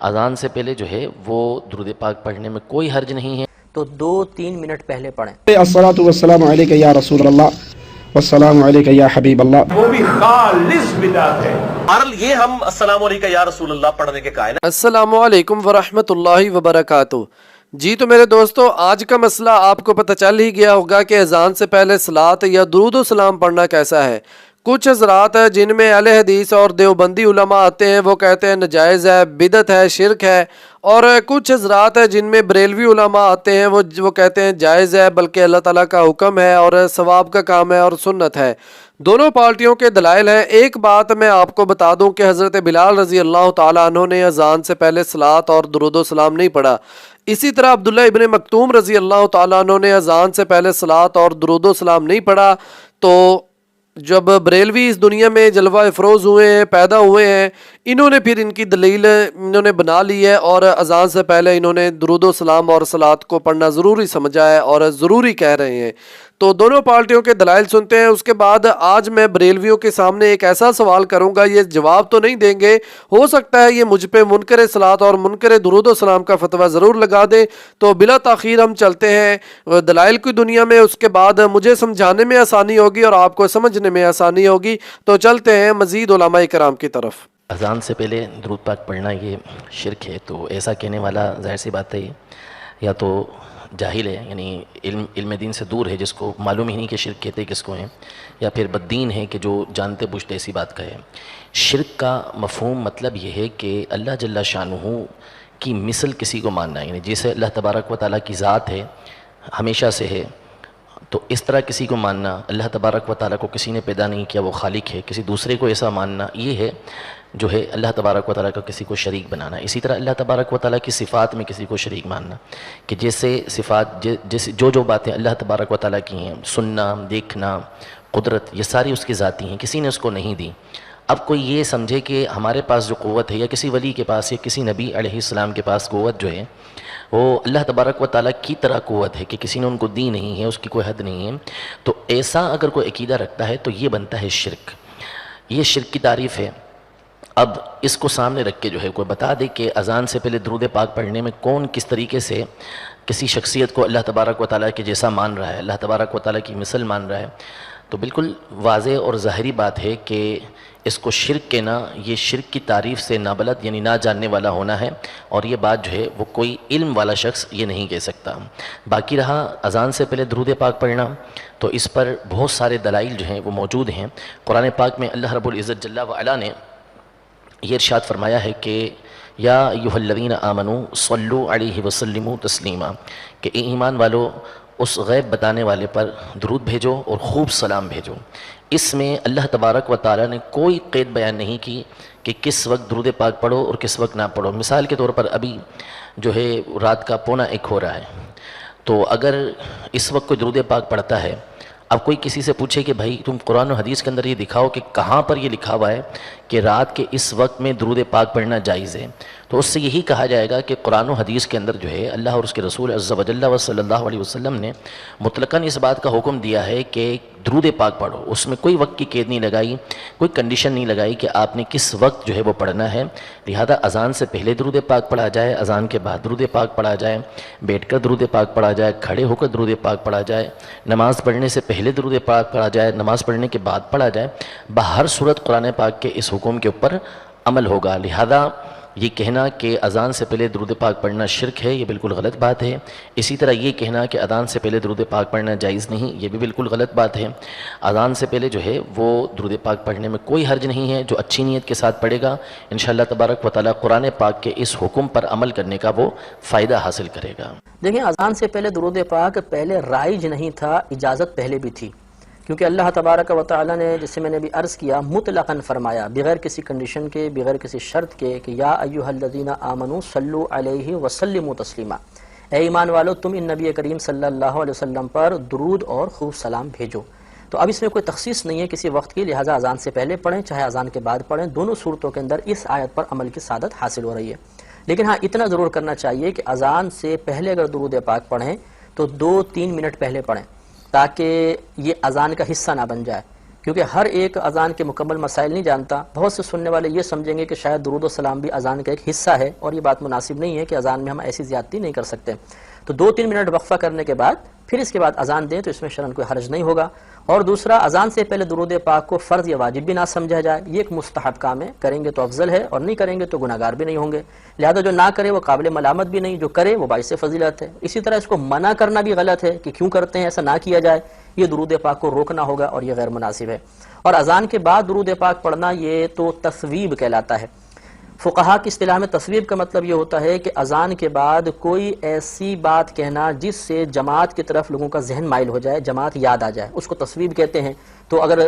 اذان سے پہلے جو ہے وہ درود پاک پڑھنے میں کوئی حرج نہیں ہے، تو 2-3 منٹ پہلے پڑھیں۔ الصلاۃ والسلام علیک یا رسول اللہ والسلام علیک یا حبیب اللہ۔ وہ بھی خالص بدعت ہے۔ بہرحال یہ ہم السلام علیکم یا رسول اللہ پڑھنے کے قائل ہیں۔ السلام علیکم ورحمۃ اللہ وبرکاتہ۔ جی تو میرے دوستو، آج کا مسئلہ آپ کو پتہ چل ہی گیا ہوگا کہ اذان سے پہلے صلاۃ یا درود و سلام پڑھنا کیسا ہے۔ کچھ حضرات ہیں جن میں اہل حدیث اور دیوبندی علماء آتے ہیں، وہ کہتے ہیں نجائز ہے، بدعت ہے، شرک ہے، اور کچھ حضرات ہیں جن میں بریلوی علماء آتے ہیں، وہ کہتے ہیں جائز ہے، بلکہ اللہ تعالیٰ کا حکم ہے اور ثواب کا کام ہے اور سنت ہے۔ دونوں پارٹیوں کے دلائل ہیں۔ ایک بات میں آپ کو بتا دوں کہ حضرت بلال رضی اللہ تعالیٰ عنہ نے اذان سے پہلے صلاۃ اور درود و سلام نہیں پڑھا۔ اسی طرح عبداللہ ابن مکتوم رضی اللہ تعالیٰ عنہ نے اذان سے پہلے صلاۃ اور درود و سلام نہیں پڑھا۔ تو جب بریلوی اس دنیا میں جلوہ افروز ہوئے ہیں، پیدا ہوئے ہیں، انہوں نے پھر ان کی دلیل انہوں نے بنا لی ہے اور اذان سے پہلے انہوں نے درود و سلام اور صلاۃ کو پڑھنا ضروری سمجھا ہے اور ضروری کہہ رہے ہیں۔ تو دونوں پارٹیوں کے دلائل سنتے ہیں۔ اس کے بعد آج میں بریلویوں کے سامنے ایک ایسا سوال کروں گا، یہ جواب تو نہیں دیں گے، ہو سکتا ہے یہ مجھ پہ منکر صلاۃ اور منکر درود و سلام کا فتویٰ ضرور لگا دیں۔ تو بلا تاخیر ہم چلتے ہیں دلائل کی دنیا میں، اس کے بعد مجھے سمجھانے میں آسانی ہوگی اور آپ کو سمجھنے میں آسانی ہوگی۔ تو چلتے ہیں مزید علماء کرام کی طرف۔ اذان سے پہلے درود پاک پڑھنا یہ شرک ہے، تو ایسا کہنے والا ظاہر سی بات ہے یا تو جاہل ہے، یعنی علم دین سے دور ہے، جس کو معلوم ہی نہیں کہ شرک کہتے کس کو ہیں، یا پھر بددین ہے کہ جو جانتے بوجھتے ایسی بات کہے۔ شرک کا مفہوم مطلب یہ ہے کہ اللہ جل شانہ کی مثل کسی کو ماننا، یعنی جیسے اللہ تبارک و تعالیٰ کی ذات ہے، ہمیشہ سے ہے، تو اس طرح کسی کو ماننا، اللہ تبارک و تعالیٰ کو کسی نے پیدا نہیں کیا، وہ خالق ہے، کسی دوسرے کو ایسا ماننا، یہ ہے جو ہے اللہ تبارک و تعالیٰ کا کسی کو شریک بنانا۔ اسی طرح اللہ تبارک و تعالیٰ کی صفات میں کسی کو شریک ماننا، کہ جیسے صفات جو باتیں اللہ تبارک و تعالیٰ کی ہیں، سننا، دیکھنا، قدرت، یہ ساری اس کی ذاتی ہیں، کسی نے اس کو نہیں دی۔ اب کوئی یہ سمجھے کہ ہمارے پاس جو قوت ہے، یا کسی ولی کے پاس یا کسی نبی علیہ السلام کے پاس قوت جو ہے وہ اللہ تبارک و تعالیٰ کی طرح قوت ہے، کہ کسی نے ان کو دی نہیں ہے، اس کی کوئی حد نہیں ہے، تو ایسا اگر کوئی عقیدہ رکھتا ہے تو یہ بنتا ہے شرک۔ یہ شرک کی تعریف ہے۔ اب اس کو سامنے رکھ کے جو ہے کوئی بتا دے کہ اذان سے پہلے درود پاک پڑھنے میں کون کس طریقے سے کسی شخصیت کو اللہ تبارک و تعالیٰ کے جیسا مان رہا ہے، اللہ تبارک و تعالیٰ کی مثل مان رہا ہے، تو بالکل واضح اور ظاہری بات ہے کہ اس کو شرک کہنا، یہ شرک کی تعریف سے نابلد یعنی نہ جاننے والا ہونا ہے، اور یہ بات جو ہے وہ کوئی علم والا شخص یہ نہیں کہہ سکتا۔ باقی رہا اذان سے پہلے درود پاک پڑھنا، تو اس پر بہت سارے دلائل جو ہیں وہ موجود ہیں۔ قرآن پاک میں اللہ رب العزت جل وعلا نے یہ ارشاد فرمایا ہے کہ یا ایھا الذین آمنوا صلوا علیہ وسلموا تسلیما، کہ اے ایمان والو اس غیب بتانے والے پر درود بھیجو اور خوب سلام بھیجو۔ اس میں اللہ تبارک و تعالیٰ نے کوئی قید بیان نہیں کی کہ کس وقت درود پاک پڑھو اور کس وقت نہ پڑھو۔ مثال کے طور پر ابھی جو ہے رات کا 1:15 ہو رہا ہے، تو اگر اس وقت کوئی درود پاک پڑھتا ہے، اب کوئی کسی سے پوچھے کہ بھائی تم قرآن و حدیث کے اندر یہ دکھاؤ کہ کہاں پر یہ لکھا ہوا ہے کہ رات کے اس وقت میں درود پاک پڑھنا جائز ہے، تو اس سے یہی کہا جائے گا کہ قرآن و حدیث کے اندر جو ہے اللہ اور اس کے رسول عز و جل صلی اللہ علیہ وسلم نے مطلقاً اس بات کا حکم دیا ہے کہ درود پاک پڑھو، اس میں کوئی وقت کی قید نہیں لگائی، کوئی کنڈیشن نہیں لگائی کہ آپ نے کس وقت جو ہے وہ پڑھنا ہے۔ لہذا اذان سے پہلے درود پاک پڑھا جائے، اذان کے بعد درود پاک پڑھا جائے، بیٹھ کر درود پاک پڑھا جائے، کھڑے ہو کر درود پاک پڑھا جائے، نماز پڑھنے سے پہلے درود پاک پڑھا جائے، نماز پڑھنے کے بعد پڑھا جائے، بہر صورت قرآن پاک کے اس حکم کے اوپر عمل ہوگا۔ لہذا یہ کہنا کہ اذان سے پہلے درود پاک پڑھنا شرک ہے، یہ بالکل غلط بات ہے۔ اسی طرح یہ کہنا کہ اذان سے پہلے درود پاک پڑھنا جائز نہیں، یہ بھی بالکل غلط بات ہے۔ اذان سے پہلے جو ہے وہ درود پاک پڑھنے میں کوئی حرج نہیں ہے، جو اچھی نیت کے ساتھ پڑھے گا انشاءاللہ تبارک و تعالیٰ قرآن پاک کے اس حکم پر عمل کرنے کا وہ فائدہ حاصل کرے گا۔ دیکھیں، اذان سے پہلے درود پاک پہلے رائج نہیں تھا، اجازت پہلے بھی تھی، کیونکہ اللہ تبارک و تعالیٰ نے، جسے میں نے بھی عرض کیا، مطلقاً فرمایا بغیر کسی کنڈیشن کے، بغیر کسی شرط کے کہ یا ایھا الذین آمنوا صلوا علیہ وسلموا تسلیما، اے ایمان والو تم ان نبی کریم صلی اللہ علیہ وسلم پر درود اور خوب سلام بھیجو۔ تو اب اس میں کوئی تخصیص نہیں ہے کسی وقت کی، لہٰذا اذان سے پہلے پڑھیں چاہے اذان کے بعد پڑھیں، دونوں صورتوں کے اندر اس آیت پر عمل کی سعادت حاصل ہو رہی ہے۔ لیکن ہاں اتنا ضرور کرنا چاہیے کہ اذان سے پہلے اگر درود پاک پڑھیں تو 2-3 منٹ پہلے پڑھیں، تاکہ یہ اذان کا حصہ نہ بن جائے، کیونکہ ہر ایک اذان کے مکمل مسائل نہیں جانتا. بہت سے سننے والے یہ سمجھیں گے کہ شاید درود و سلام بھی اذان کا ایک حصہ ہے، اور یہ بات مناسب نہیں ہے کہ اذان میں ہم ایسی زیادتی نہیں کر سکتے. تو 2-3 منٹ وقفہ کرنے کے بعد پھر اس کے بعد اذان دیں تو اس میں شرعاً کوئی حرج نہیں ہوگا. اور دوسرا، اذان سے پہلے درود پاک کو فرض یا واجب بھی نہ سمجھا جائے. یہ ایک مستحب کام ہے، کریں گے تو افضل ہے اور نہیں کریں گے تو گناہگار بھی نہیں ہوں گے. لہذا جو نہ کرے وہ قابل ملامت بھی نہیں، جو کرے وہ باعث فضیلت ہے. اسی طرح اس کو منع کرنا بھی غلط ہے کہ کیوں کرتے ہیں، ایسا نہ کیا جائے. یہ درود پاک کو روکنا ہوگا اور یہ غیر مناسب ہے. اور اذان کے بعد درود پاک پڑھنا یہ تو تصویب کہلاتا ہے. فقہا کی اصطلاح میں تصویب کا مطلب یہ ہوتا ہے کہ اذان کے بعد کوئی ایسی بات کہنا جس سے جماعت کی طرف لوگوں کا ذہن مائل ہو جائے، جماعت یاد آ جائے، اس کو تصویب کہتے ہیں. تو اگر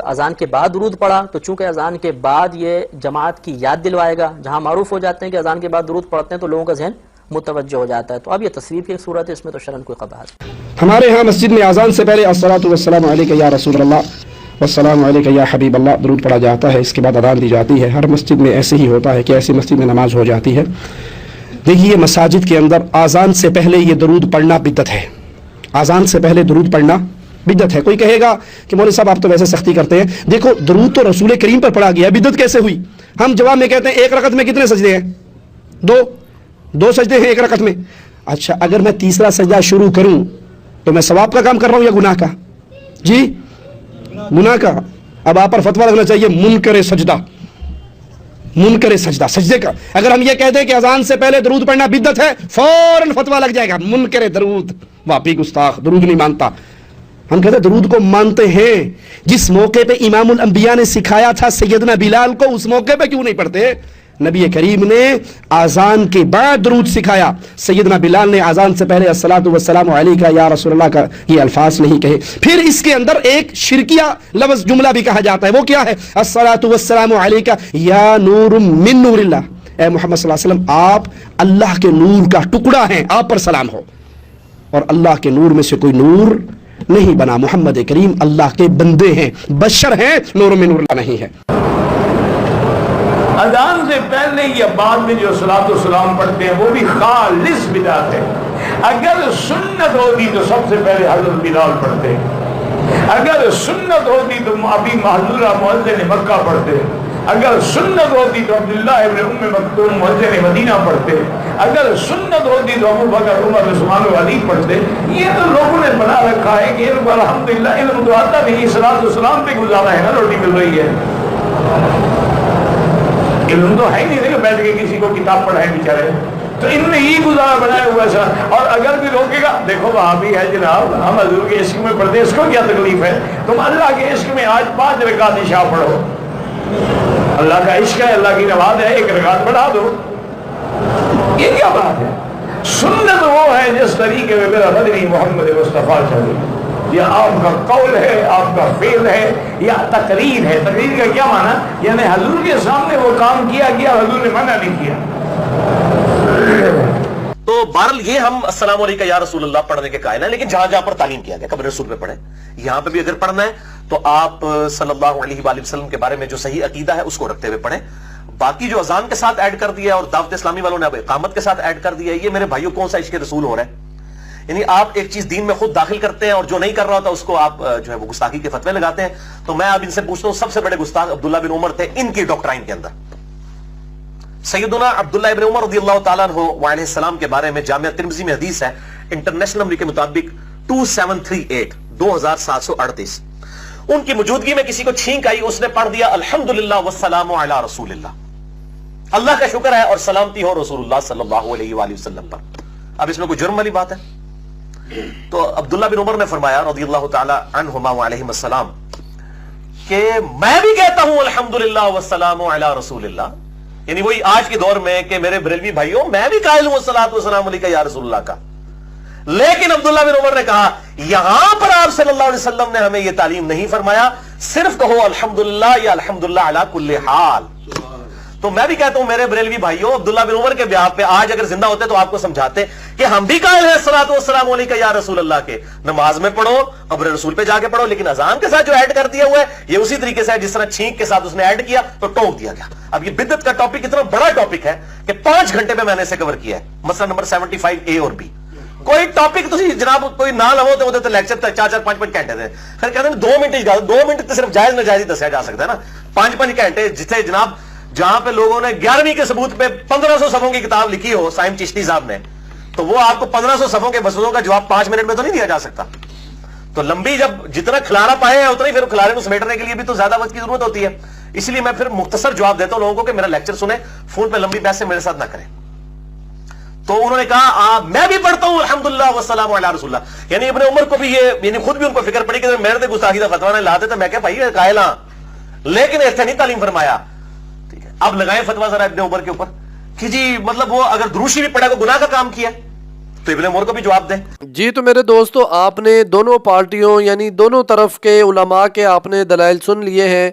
اذان کے بعد درود پڑھا تو چونکہ اذان کے بعد یہ جماعت کی یاد دلوائے گا. جہاں معروف ہو جاتے ہیں کہ اذان کے بعد درود پڑھتے ہیں تو لوگوں کا ذہن متوجہ ہو جاتا ہے. تو اب یہ تصویب کی صورت ہے، اس میں تو شرعاً کوئی قباحت. ہمارے ہاں مسجد میں اذان سے پہلے الصلاۃ والسلام علیک یا رسول اللہ والسلام علیک یا حبیب اللہ درود پڑھا جاتا ہے. اس کے بعد اذان دی جاتی ہے. ہر مسجد میں ایسے ہی ہوتا ہے کہ ایسی مسجد میں نماز ہو جاتی ہے. دیکھیے، مساجد کے اندر اذان سے پہلے یہ درود پڑھنا بدعت ہے. اذان سے پہلے درود پڑھنا بدعت ہے. کوئی کہے گا کہ مولوی صاحب آپ تو ویسے سختی کرتے ہیں. دیکھو، درود تو رسول کریم پر پڑھا گیا، بدعت کیسے ہوئی؟ ہم جواب میں کہتے ہیں ایک رکعت میں کتنے سجدے ہیں؟ دو سجدے ہیں ایک رکعت میں. اچھا، اگر میں تیسرا سجدہ شروع کروں تو میں ثواب کا کام کر رہا ہوں یا گناہ کا؟ جی، گناہ کا. اب آپ پر فتویٰ لگنا چاہیے منکر سجدہ سجدے کا. اگر ہم یہ کہتے ہیں کہ اذان سے پہلے درود پڑھنا بدعت ہے، فوراً فتویٰ لگ جائے گا منکر درود، واپی گستاخ، درود نہیں مانتا. ہم کہتے ہیں درود کو مانتے ہیں. جس موقع پہ امام الانبیاء نے سکھایا تھا سیدنا بلال کو، اس موقع پہ کیوں نہیں پڑھتے؟ نبی کریم نے آزان کے بعد درود سکھایا. سیدنا بلال نے آزان سے پہلے الصلاۃ والسلام علیک یا رسول اللہ کا یہ الفاظ نہیں کہے. پھر اس کے اندر ایک شرکیہ لفظ جملہ بھی کہا جاتا ہے. وہ کیا ہے؟ الصلاۃ والسلام علیک یا نور من نور اللہ. اے محمد صلی اللہ علیہ وسلم، آپ اللہ کے نور کا ٹکڑا ہیں، آپ پر سلام ہو. اور اللہ کے نور میں سے کوئی نور نہیں بنا. محمد کریم اللہ کے بندے ہیں، بشر ہیں، نور من نور اللہ نہیں ہے. اذان سے پہلے یا بعد میں جو صلاۃ و سلام پڑھتے ہیں وہ بھی خالص بدعت ہے. اگر سنت ہوتی تو سب سے پہلے حضرت بلال پڑھتے، اگر سنت ہوتی تو ابی محذورہ مؤذن مکہ پڑھتے، اگر سنت ہوتی تو عبداللہ ابن ام مکتوم مؤذن مدینہ پڑھتے، اگر سنت ہوتی تو ابو بکر عمر عثمان و علی پڑھتے. یہ تو لوگوں نے بنا رکھا ہے کہ ان کو الحمدللہ علم تو آتا نہیں، صلاۃ و سلام پہ گزارا ہے نا، روٹی مل رہی ہے. علم تو ہے ہی نہیں کہ بیٹھ کے کسی کو کتاب پڑھائے بیچارے. تو انہوں نے یہ گزارا بنایا ہوا ہے. اور اگر بھی روکے گا، دیکھو وہاں بھی ہے جناب، ہم حضور کے عشق میں پڑھتے ہیں، اس کو کیا تکلیف ہے؟ تم اللہ کے عشق میں آج 5 رکعت عشاء پڑھو. اللہ کا عشق ہے، اللہ کی نماز ہے، 1 رکعت بڑھا دو. یہ کیا بات ہے؟ سنت وہ ہے جس طریقے میں میرا مدنی محمد مصطفیٰ چلے. یا آپ کا قول ہے، آپ کا فعل ہے، یا تقریر ہے. تقریر کا کیا معنی؟ یعنی حضور کے سامنے وہ کام کیا گیا، حضور نے منع نہیں کیا. تو بہرحال یہ ہم السلام علیکم یا رسول اللہ پڑھنے کے قائل ہیں، لیکن جہاں جہاں پر تعلیم کیا گیا قبر رسول پہ پڑھیں. یہاں پہ بھی اگر پڑھنا ہے تو آپ صلی اللہ علیہ وآلہ وسلم کے بارے میں جو صحیح عقیدہ ہے اس کو رکھتے ہوئے پڑھیں. باقی جو اذان کے ساتھ ایڈ کر دیا اور دعوت اسلامی والوں نے اب اقامت کے ساتھ ایڈ کر دیا، یہ میرے بھائیوں کون سا عشق رسول ہو رہا ہے؟ یعنی آپ ایک چیز دین میں خود داخل کرتے ہیں اور جو نہیں کر رہا ہوتا اس کو آپ جو ہے وہ گستاخی کے فتوے لگاتے ہیں. تو میں اب ان سے پوچھتا ہوں، سب سے بڑے گستاخ عبداللہ بن عمر تھے ان کی ڈاکٹرائن کے اندر. سیدنا عبداللہ ابن عمر رضی اللہ تعالیٰ عنہ وعلیہ السلام کے بارے میں جامعہ ترمذی میں حدیث ہے، انٹرنیشنل نمبر کے مطابق 2738 2738. ان کی موجودگی میں کسی کو چھینک آئی، اس نے پڑھ دیا الحمدللہ والسلام علی رسول اللہ. اللہ کا شکر ہے اور سلامتی ہو رسول اللہ صلی اللہ علیہ وآلہ وسلم پر. اب اس میں کوئی جرم والی بات ہے؟ تو عبداللہ بن عمر نے فرمایا رضی اللہ تعالی عنہما وعلیہم السلام کہ میں بھی کہتا ہوں الحمدللہ والسلام علی رسول اللہ. یعنی وہی آج کے دور میں کہ میرے بریلوی بھائیوں میں بھی قائل ہوں الصلاۃ والسلام علیکم یا رسول اللہ کا. لیکن عبداللہ بن عمر نے کہا یہاں پر آپ صلی اللہ علیہ وسلم نے ہمیں یہ تعلیم نہیں فرمایا، صرف کہو الحمدللہ یا الحمدللہ علی کل حال. تو میں بھی کہتا ہوں میرے بریلوی بھائیوں، عبداللہ بن عمر کے بیان پہ آج اگر زندہ ہوتے تو آپ کو سمجھاتے کہ ہم بھی قائل ہیں الصلاۃ والسلام علیکم یا رسول اللہ کے. نماز میں پڑھو، قبر رسول پہ جا کے پڑھو، لیکن اذان کے ساتھ جو ایڈ کر دیا ہوا ہے یہ اسی طریقے سے ہے جس طرح چھینک کے ساتھ اس نے ایڈ کیا تو ٹوک دیا گیا. اب یہ بدعت کا ٹاپک اتنا بڑا ٹاپک ہے کہ 5 گھنٹے میں نے اسے کور کیا ہے. مسئلہ نمبر 75A اور B. کوئی ٹاپک تسی جناب کوئی نہ لو تو وہ لیکچر 4-4 5-5 گھنٹے دے پھر کہتے ہیں 2 منٹ 2 منٹ تو صرف جائز ناجائز ہی دسیا جا سکتا ہے نا 5-5 گھنٹے جتنے جناب جہاں پہ لوگوں نے 11ویں کے ثبوت پہ 1500 صفحوں کی کتاب لکھی ہو سائم چشتی صاحب نے تو وہ آپ کو 1500 صفحوں کے مسئلوں کا جواب 5 منٹ میں تو نہیں دیا جا سکتا. تو لمبی جب جتنا کھلارا پائے ہیں اتنا ہی پھر کھلارے کو سمیٹنے کے لیے بھی تو زیادہ وقت کی ضرورت ہوتی ہے. اس لیے میں پھر مختصر جواب دیتا ہوں لوگوں کو کہ میرا لیکچر سنیں, فون پہ لمبی بحث سے میرے ساتھ نہ کریں. تو انہوں نے کہا میں بھی پڑھتا ہوں الحمدللہ والسلام علی رسول اللہ. یعنی ابن عمر کو بھی یہ یعنی خود بھی ان کو فکر پڑی کہ میرے تے گستاخی کا فتویٰ نہ لاتے تو میں کہا بھائی قائل ہاں لیکن ایسے نہیں تعلیم فرمایا. ٹھیک ہے, اب لگائیں فتویٰ ذرا ابن عمر کے اوپر کہ جی مطلب وہ اگر دروشی بھی پڑھا کو گناہ کا کام کیا تو ابن عمر کو بھی جواب دیں. جی تو میرے دوستو آپ نے دونوں پارٹیوں یعنی دونوں طرف کے علماء کے آپ نے دلائل سن لیے ہیں.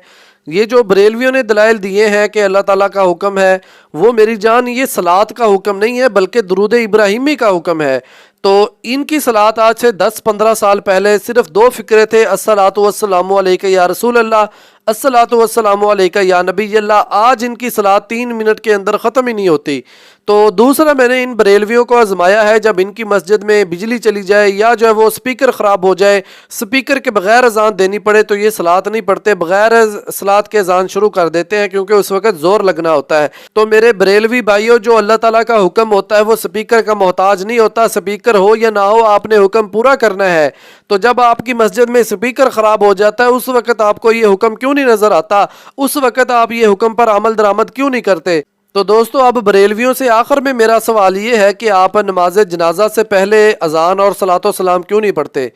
یہ جو بریلویوں نے دلائل دیے ہیں کہ اللہ تعالیٰ کا حکم ہے, وہ میری جان یہ صلاۃ کا حکم نہیں ہے بلکہ درود ابراہیمی کا حکم ہے. تو ان کی صلاۃ آج سے 10-15 سال پہلے صرف 2 فقرے تھے, الصلاۃ والسلام علیک یا رسول اللہ, الصلاۃ والسلام علیک یا نبی اللہ. آج ان کی صلاۃ 3 منٹ کے اندر ختم ہی نہیں ہوتی. تو دوسرا میں نے ان بریلویوں کو آزمایا ہے, جب ان کی مسجد میں بجلی چلی جائے یا جو ہے وہ سپیکر خراب ہو جائے, سپیکر کے بغیر اذان دینی پڑے تو یہ صلاۃ نہیں پڑھتے, بغیر صلاۃ کے اذان شروع کر دیتے ہیں کیونکہ اس وقت زور لگنا ہوتا ہے. تو میرے بریلوی بھائیوں, جو اللہ تعالیٰ کا حکم ہوتا ہے وہ سپیکر کا محتاج نہیں ہوتا. سپیکر ہو یا نہ ہو آپ نے حکم پورا کرنا ہے. تو جب آپ کی مسجد میں سپیکر خراب ہو جاتا ہے اس وقت آپ کو یہ حکم کیوں نہیں نظر آتا, اس وقت آپ یہ حکم پر عمل درآمد کیوں نہیں کرتے؟ تو دوستو اب بریلویوں سے آخر میں میرا سوال یہ ہے کہ آپ نماز جنازہ سے پہلے اذان اور صلاۃ و سلام کیوں نہیں پڑھتے,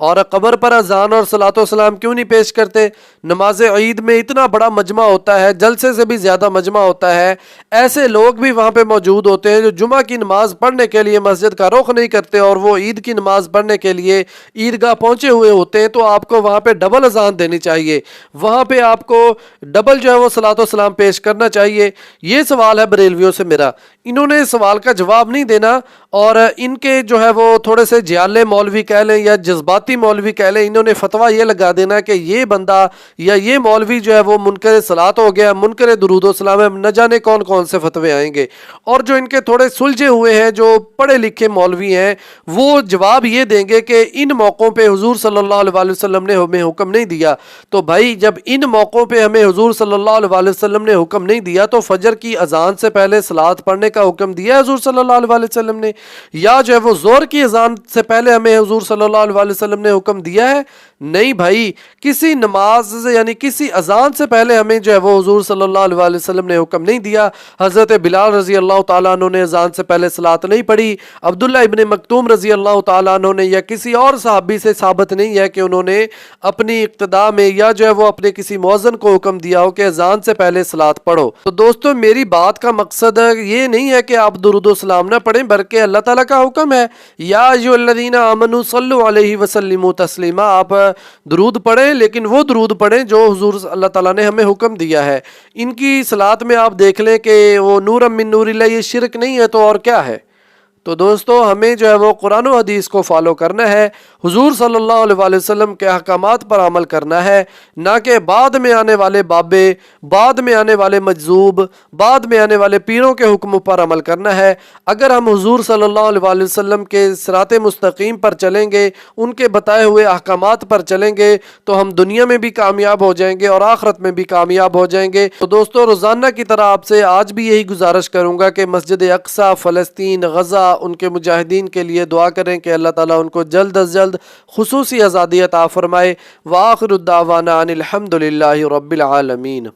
اور قبر پر اذان اور صلاۃ و سلام کیوں نہیں پیش کرتے؟ نماز عید میں اتنا بڑا مجمع ہوتا ہے, جلسے سے بھی زیادہ مجمع ہوتا ہے, ایسے لوگ بھی وہاں پہ موجود ہوتے ہیں جو جمعہ کی نماز پڑھنے کے لیے مسجد کا رخ نہیں کرتے اور وہ عید کی نماز پڑھنے کے لیے عیدگاہ پہنچے ہوئے ہوتے ہیں. تو آپ کو وہاں پہ ڈبل اذان دینی چاہیے, وہاں پہ آپ کو ڈبل جو ہے وہ صلاۃ و سلام پیش کرنا چاہیے. یہ سوال ہے بریلویوں سے میرا. انہوں نے سوال کا جواب نہیں دینا, اور ان کے جو ہے وہ تھوڑے سے جھالے مولوی کہہ لیں یا جذباتی مولوی کہہ لیں, انہوں نے فتویٰ یہ لگا دینا کہ یہ بندہ یا یہ مولوی جو ہے وہ منکر صلاۃ ہو گیا, منکر درود و سلام ہے. نہ جانے کون کون سے فتوے آئیں گے. اور جو ان کے تھوڑے سلجھے ہوئے ہیں, جو پڑھے لکھے مولوی ہیں, وہ جواب یہ دیں گے کہ ان موقعوں پہ حضور صلی اللہ علیہ وسلم نے ہمیں حکم نہیں دیا. تو بھائی جب ان موقعوں پہ ہمیں حضور صلی اللہ علیہ وسلم نے حکم نہیں دیا تو فجر کی اذان سے پہلے صلاۃ پڑھنے کا حکم دیا حضور صلی اللہ علیہ وسلم نے, یا جو ہے وہ ظہر کی اذان سے پہلے ہمیں حضور صلی اللہ علیہ وسلم نے حکم دیا ہے؟ نہیں بھائی, کسی نماز یعنی کسی اذان سے پہلے ہمیں جو ہے وہ حضور صلی اللہ علیہ وسلم نے حکم نہیں دیا. حضرت بلال رضی اللہ تعالیٰ عنہ نے اذان سے پہلے صلاۃ نہیں پڑھی. عبداللہ ابن مکتوم رضی اللہ تعالیٰ عنہ نے یا کسی اور صحابی سے ثابت نہیں ہے کہ انہوں نے اپنی اقتداء میں یا جو ہے وہ اپنے کسی مؤذن کو حکم دیا ہو کہ اذان سے پہلے صلاۃ پڑھو. تو دوستو میری بات کا مقصد یہ نہیں ہے کہ آپ درود و سلام نہ پڑھیں, بلکہ اللہ تعالیٰ کا حکم ہے یا ایھا الذین آمنوا صلوا علیہ وسلموا تسلیما. آپ درود پڑھیں, لیکن وہ درود پڑھیں جو حضور اللہ تعالیٰ نے ہمیں حکم دیا ہے. ان کی صلاۃ میں آپ دیکھ لیں کہ وہ نورم من نور اللہ, یہ شرک نہیں ہے تو اور کیا ہے؟ تو دوستو ہمیں جو ہے وہ قرآن و حدیث کو فالو کرنا ہے, حضور صلی اللہ علیہ وسلم کے احکامات پر عمل کرنا ہے, نہ کہ بعد میں آنے والے بابے, بعد میں آنے والے مجذوب, بعد میں آنے والے پیروں کے حکم پر عمل کرنا ہے. اگر ہم حضور صلی اللہ علیہ وسلم کے صراط مستقیم پر چلیں گے, ان کے بتائے ہوئے احکامات پر چلیں گے, تو ہم دنیا میں بھی کامیاب ہو جائیں گے اور آخرت میں بھی کامیاب ہو جائیں گے. تو دوستو روزانہ کی طرح آپ سے آج بھی یہی گزارش کروں گا کہ مسجد اقصی, فلسطین, غزہ, ان کے مجاہدین کے لیے دعا کریں کہ اللہ تعالیٰ ان کو جلد از جلد خصوصی آزادی عطا فرمائے. وآخر الدعوانا ان الحمد للہ رب العالمین.